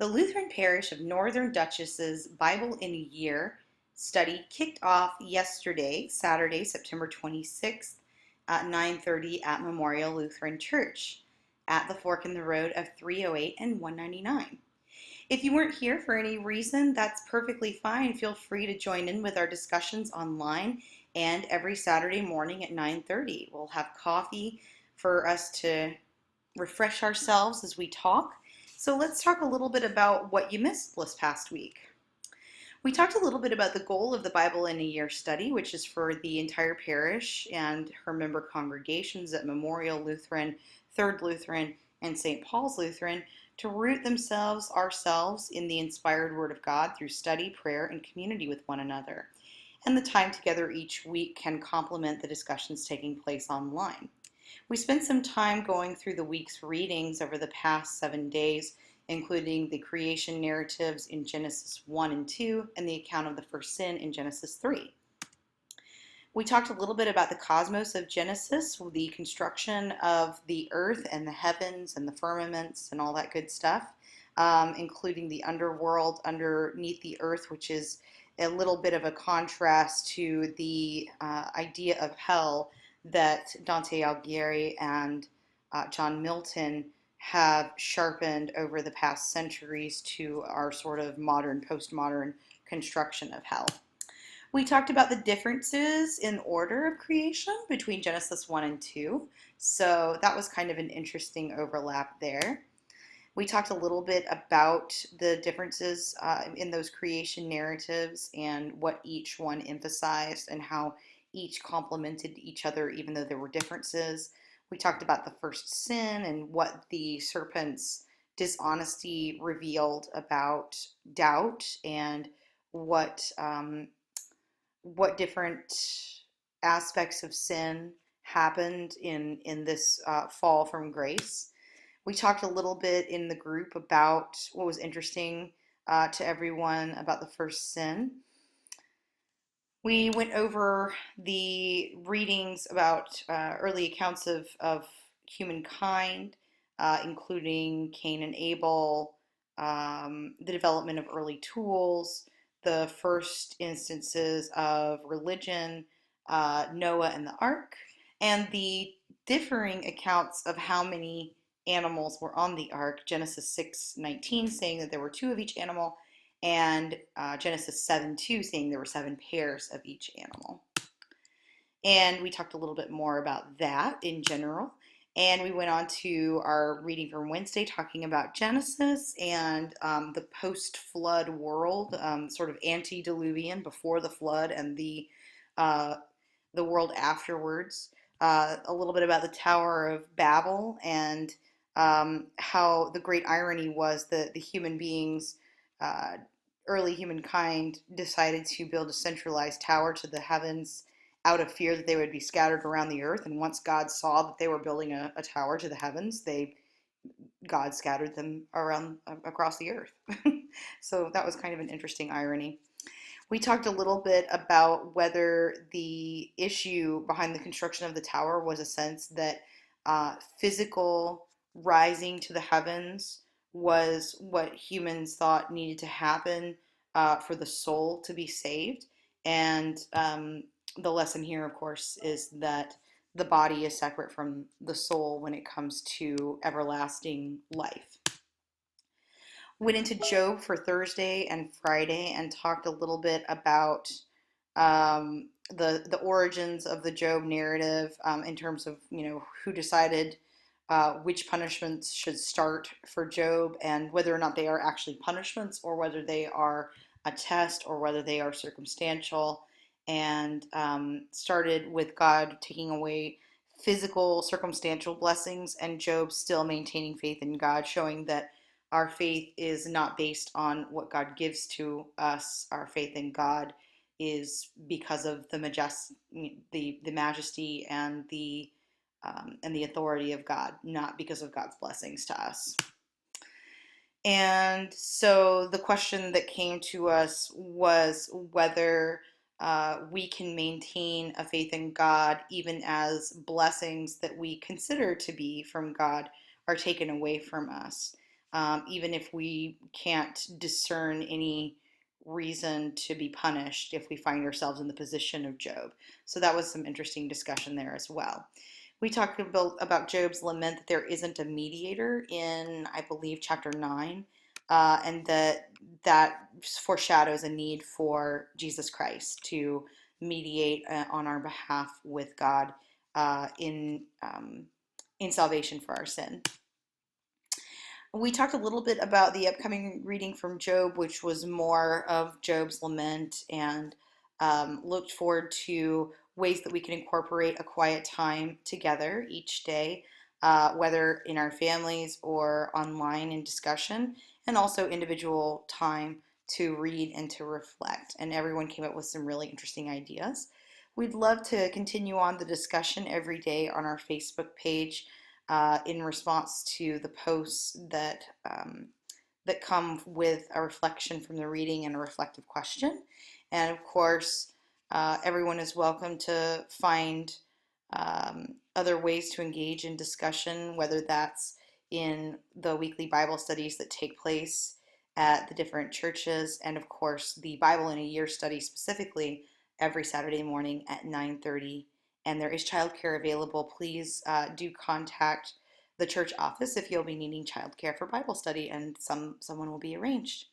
The Lutheran Parish of Northern Dutchess's Bible in a Year study kicked off yesterday, Saturday, September 26th at 9:30 at Memorial Lutheran Church at the fork in the road of 308 and 199. If you weren't here for any reason, that's perfectly fine. Feel free to join in with our discussions online and every Saturday morning at 9:30. We'll have coffee for us to refresh ourselves as we talk. So let's talk a little bit about what you missed this past week. We talked a little bit about the goal of the Bible in a Year study, which is for the entire parish and her member congregations at Memorial Lutheran, Third Lutheran, and St. Paul's Lutheran to root themselves, ourselves, in the inspired Word of God through study, prayer, and community with one another. And the time together each week can complement the discussions taking place online. We spent some time going through the week's readings over the past 7 days, including the creation narratives in Genesis 1 and 2 and the account of the first sin in Genesis 3. We talked a little bit about the cosmos of Genesis, the construction of the earth and the heavens and the firmaments and all that good stuff, including the underworld underneath the earth, which is a little bit of a contrast to the idea of hell that Dante Alighieri and John Milton have sharpened over the past centuries to our sort of modern, postmodern construction of hell. We talked about the differences in order of creation between Genesis 1 and 2, so that was kind of an interesting overlap there. We talked a little bit about the differences in those creation narratives and what each one emphasized and how each complemented each other even though there were differences. We talked about the first sin and what the serpent's dishonesty revealed about doubt and what different aspects of sin happened in this fall from grace. We talked a little bit in the group about what was interesting to everyone about the first sin. We went over the readings about early accounts of humankind, including Cain and Abel, the development of early tools, the first instances of religion, Noah and the ark, and the differing accounts of how many animals were on the ark. Genesis 6:19 saying that there were two of each animal, and Genesis 7:2 saying there were 7 pairs of each animal. And we talked a little bit more about that in general. And we went on to our reading from Wednesday talking about Genesis and the post-flood world, sort of antediluvian, before the flood, and the world afterwards. A little bit about the Tower of Babel and how the great irony was that the human beings, early humankind, decided to build a centralized tower to the heavens out of fear that they would be scattered around the earth. And once God saw that they were building a tower to the heavens, God scattered them around across the earth. So that was kind of an interesting irony. We talked a little bit about whether the issue behind the construction of the tower was a sense that physical rising to the heavens was what humans thought needed to happen for the soul to be saved. And the lesson here, of course, is that the body is separate from the soul when it comes to everlasting life. Went into Job for Thursday and Friday and talked a little bit about the origins of the Job narrative in terms of who decided which punishments should start for Job and whether or not they are actually punishments or whether they are a test or whether they are circumstantial, and started with God taking away physical circumstantial blessings and Job still maintaining faith in God, showing that our faith is not based on what God gives to us. Our faith in God is because of the majesty and the authority of God, not because of God's blessings to us. And so the question that came to us was whether we can maintain a faith in God even as blessings that we consider to be from God are taken away from us. even if we can't discern any reason to be punished if we find ourselves in the position of Job. So that was some interesting discussion there as well. We talked about Job's lament that there isn't a mediator in, I believe, chapter 9, and that foreshadows a need for Jesus Christ to mediate on our behalf with God in salvation for our sin. We talked a little bit about the upcoming reading from Job, which was more of Job's lament, and looked forward to ways that we can incorporate a quiet time together each day, whether in our families or online in discussion, and also individual time to read and to reflect. And everyone came up with some really interesting ideas. We'd love to continue on the discussion every day on our Facebook page in response to the posts that come with a reflection from the reading and a reflective question. And of course, everyone is welcome to find other ways to engage in discussion, whether that's in the weekly Bible studies that take place at the different churches, and of course, the Bible in a Year study specifically every Saturday morning at 9:30. And there is childcare available. Please do contact the church office if you'll be needing childcare for Bible study, and someone will be arranged.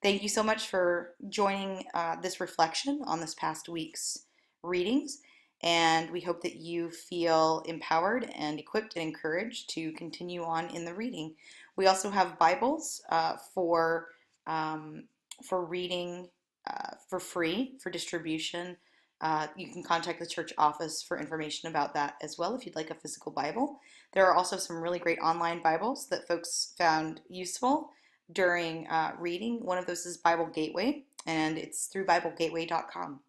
Thank you so much for joining this reflection on this past week's readings, and we hope that you feel empowered and equipped and encouraged to continue on in the reading. We also have Bibles for reading for free for distribution. You can contact the church office for information about that as well if you'd like a physical Bible. There are also some really great online Bibles that folks found useful during reading. One of those is Bible Gateway, and it's through BibleGateway.com.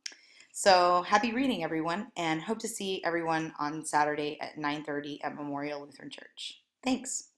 So happy reading, everyone, and hope to see everyone on Saturday at 9:30 at Memorial Lutheran Church. Thanks.